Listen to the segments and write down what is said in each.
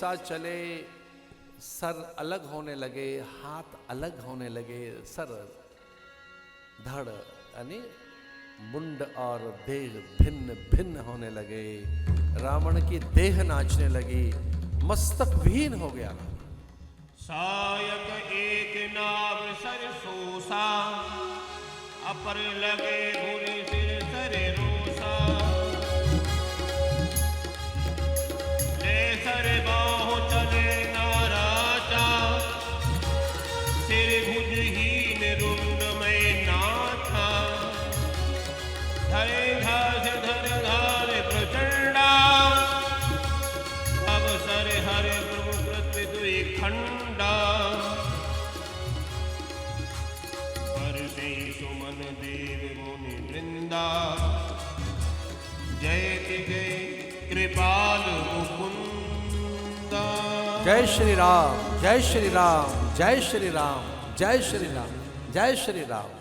जैसा चले, सर अलग होने लगे, हाथ अलग होने लगे, सर धड़ यानी मुंड और देह भिन्न भिन्न होने लगे। रावण की देह नाचने लगी, मस्तक विहीन हो गया। सायक एक नाव सरसोसा, अपर लगे भूरि सिर सरे रोसा। ले सर बाहु चले नाराचा, सिर भुजहीन रुंडमय नाथा। धरे घास धर धार प्रचंडा, अवसर हर प्रभु पृथ्वी दुई खंडा। परसे सुमन देव मुनि वृंदा, जयति जय कृपाल मुकुंदा। जय श्री राम, जय श्री राम, जय श्री राम, जय श्री राम, जय श्री राम।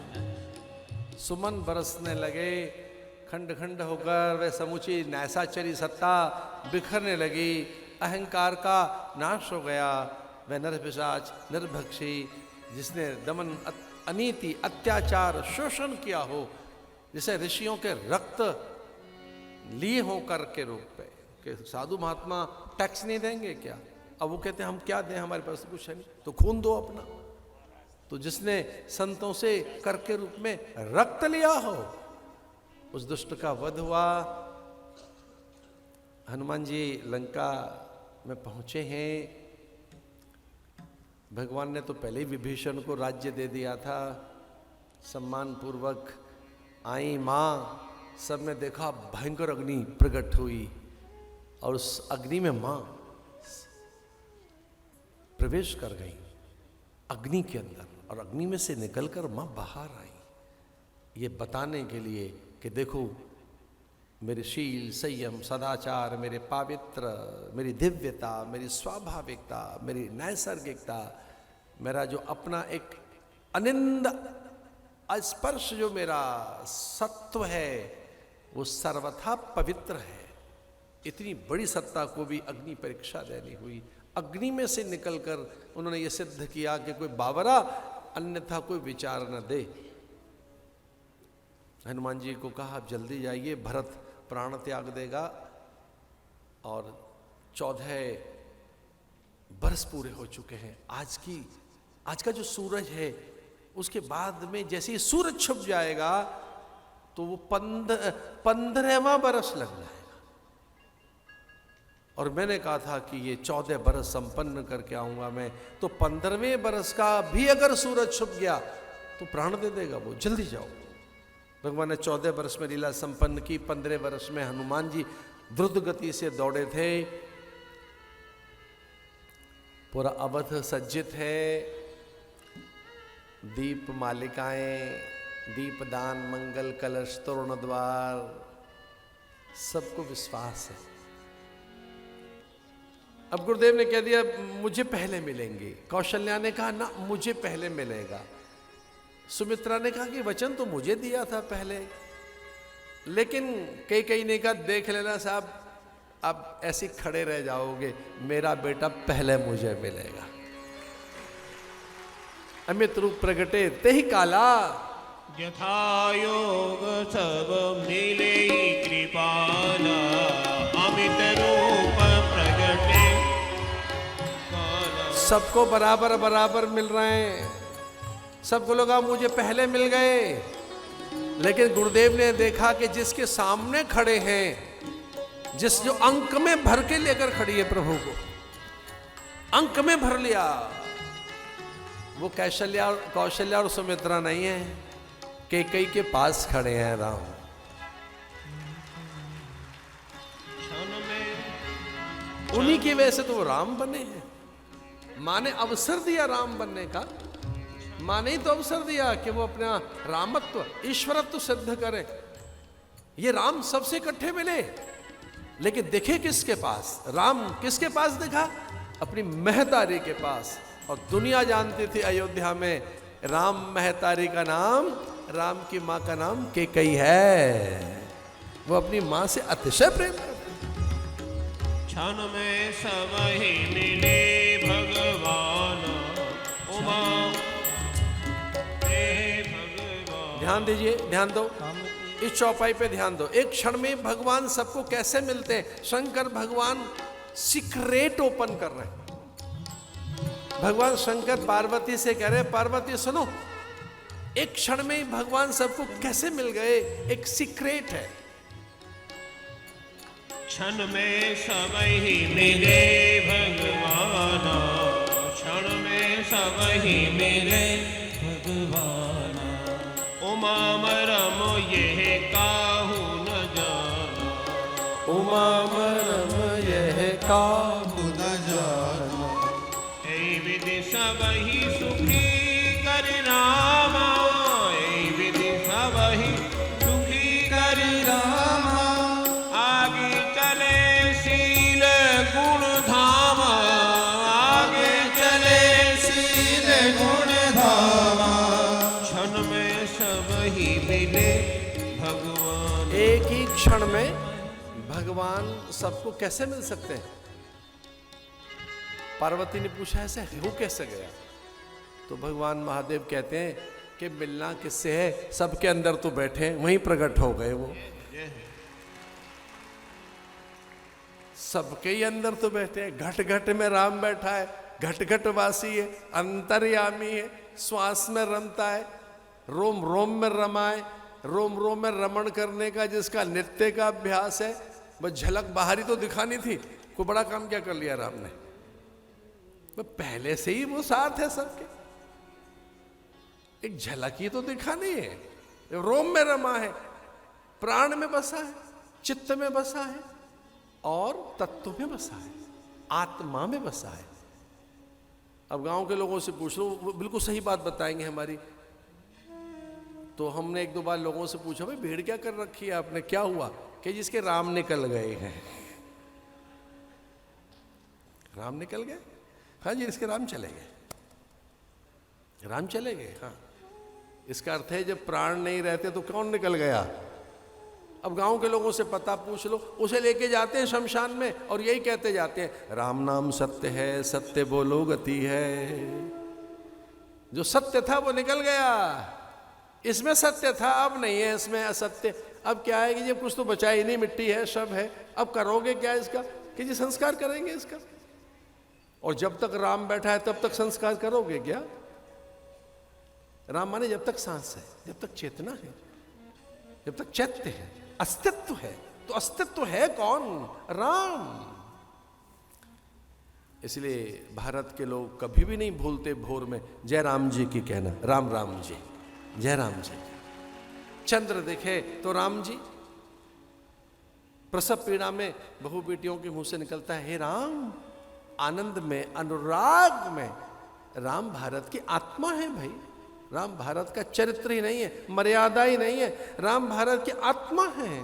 सुमन बरसने लगे, खंड खंड होकर वे समूची नैसाचरी सत्ता बिखरने लगी। अहंकार का नाश हो गया। वह नरपिशाच निर्भक्षी, जिसने दमन अनीति अत्याचार शोषण किया हो, जिसे ऋषियों के रक्त लिए हो कर के रूप पे, कि साधु महात्मा टैक्स नहीं देंगे क्या? अब वो कहते हैं हम क्या दें, हमारे पास कुछ है नहीं, तो खून दो अपना। तो जिसने संतों से कर के रूप में रक्त लिया हो, उस दुष्ट का वध हुआ। हनुमान जी लंका में पहुंचे हैं। भगवान ने तो पहले ही विभीषण को राज्य दे दिया था। सम्मान पूर्वक आई माँ, सबने देखा भयंकर अग्नि प्रकट हुई, और उस अग्नि में माँ प्रवेश कर गई अग्नि के अंदर, और अग्नि में से निकलकर माँ बाहर आई, ये बताने के लिए कि देखो मेरे शील संयम सदाचार, मेरे पावित्र, मेरी दिव्यता, मेरी स्वाभाविकता, मेरी नैसर्गिकता, मेरा जो अपना एक अनिंद स्पर्श, जो मेरा सत्व है, वो सर्वथा पवित्र है। इतनी बड़ी सत्ता को भी अग्नि परीक्षा देनी हुई। अग्नि में से निकलकर उन्होंने ये सिद्ध किया कि कोई बावरा अन्यथा कोई विचार न दे। हनुमान जी को कहा आप जल्दी जाइए, भरत प्राण त्याग देगा। और 14 बरस पूरे हो चुके हैं। आज का जो सूरज है, उसके बाद में जैसे ही सूरज छुप जाएगा तो वो 15वां बरस लग जाएगा। और मैंने कहा था कि ये 14 बरस संपन्न करके आऊंगा मैं, तो 15वें बरस का भी अगर सूरज छुप गया तो प्राण दे देगा वो। जल्दी जाओ। भगवान ने 14 बरस में लीला संपन्न की। 15 बरस में हनुमान जी द्रुत गति से दौड़े थे। पूरा अवध सज्जित है, दीप मालिकाएं, दीपदान, मंगल कलश, तोरण द्वार, सबको विश्वास है। अब गुरुदेव ने कह दिया मुझे पहले मिलेंगे। कौशल्या ने कहा ना, मुझे पहले मिलेगा। सुमित्रा ने कहा कि वचन तो मुझे दिया था पहले। लेकिन कई ने कहा देख लेना साहब, अब ऐसे खड़े रह जाओगे, मेरा बेटा पहले मुझे मिलेगा। अमित रूप प्रगटे ते ही काला, यथा योग सब मिले कृपाला। अमित रूप प्रगटे काला। सबको बराबर बराबर मिल रहे हैं। सबको लगा मुझे पहले मिल गए, लेकिन गुरुदेव ने देखा कि जिसके सामने खड़े हैं, जिस जो अंक में भर के लेकर खड़ी है प्रभु को, अंक में भर लिया, वो कौशल्या और सुमित्रा नहीं है, कैकेयी के पास खड़े हैं राम। उन्हीं की वजह से तो वो राम बने हैं। माँ ने अवसर दिया राम बनने का। माँ ने ही तो अवसर दिया कि वो अपना रामत्व, ईश्वरत्व सिद्ध करे। ये राम सबसे इकट्ठे मिले, लेकिन दिखे किसके पास? राम किसके पास दिखा? अपनी महतारी के पास। और दुनिया जानती थी अयोध्या में राम महतारी का नाम, राम की माँ का नाम कैकेयी है। वो अपनी माँ से अतिशय प्रेम करते। क्षण में सब ही मिले भगवान उमा भगवान। ध्यान दीजिए, ध्यान दो, इस चौपाई पे ध्यान दो। एक क्षण में भगवान सबको कैसे मिलते हैं? शंकर भगवान सीक्रेट ओपन कर रहे हैं। भगवान शंकर पार्वती से कह रहे हैं, पार्वती सुनो, एक क्षण में ही भगवान सबको कैसे मिल गए, एक सीक्रेट है। क्षण में सब ही मिले भगवान, क्षण में सब ही मिले भगवान। उमा मरम ये काहू न जाना, उमा मरम यह काहू न जाना। ऐ विधि सब ही सुखी कर रामा, ऐ विधि सब ही सुखी कर रामा। आगे चले शील गुण धाम, आगे चले शील गुण धाम। क्षण में सब ही मिले भगवान। एक ही क्षण में भगवान सबको कैसे मिल सकते हैं? पार्वती ने पूछा, ऐसे हो कैसे गया? तो भगवान महादेव कहते हैं कि मिलना किससे है, सबके अंदर तो बैठे हैं, वहीं प्रकट हो गए वो। सबके ही अंदर तो बैठे हैं। घट घट में राम बैठा है, घट घट वासी है, अंतर्यामी है, श्वास में रमता है, रोम रोम में रमाए, रोम रोम में रमण करने का जिसका नित्य का अभ्यास है। बस झलक बाहरी तो दिखानी थी, कोई बड़ा काम क्या कर लिया राम ने? पहले से ही वो साथ है सबके, एक झलक ही तो दिखानी है। रोम में रमा है, प्राण में बसा है, चित्त में बसा है और तत्व में बसा है, आत्मा में बसा है। अब गांव के लोगों से पूछ लो, वो बिल्कुल सही बात बताएंगे हमारी। तो हमने एक दो बार लोगों से पूछा, भाई भीड़ क्या कर रखी है आपने, क्या हुआ? कि जिसके राम निकल गए हैं। राम निकल गए? हाँ जी, इसके राम चले गए, राम चले गए। हाँ, इसका अर्थ है जब प्राण नहीं रहते तो कौन निकल गया? अब गांव के लोगों से पता पूछ लो, उसे लेके जाते हैं शमशान में और यही कहते जाते हैं, राम नाम सत्य है, सत्य बोलो गति है। जो सत्य था वो निकल गया, इसमें सत्य था, अब नहीं है इसमें असत्य। अब क्या है कि जब कुछ तो बचा ही नहीं, मिट्टी है, शव है, अब करोगे क्या इसका? कि जी संस्कार करेंगे इसका। और जब तक राम बैठा है तब तक संस्कार करोगे क्या? राम माने जब तक सांस है, जब तक चेतना है, जब तक चैत्य है, अस्तित्व है। तो अस्तित्व है कौन? राम। इसलिए भारत के लोग कभी भी नहीं भूलते भोर में जय राम जी की कहना, राम राम जी, जय राम जी। चंद्र दिखे तो राम जी। प्रसव पीड़ा में बहु बेटियों के मुंह से निकलता है, हे राम। आनंद में, अनुराग में, राम भारत की आत्मा है भाई। राम भारत का चरित्र ही नहीं है, मर्यादा ही नहीं है, राम भारत की आत्मा है।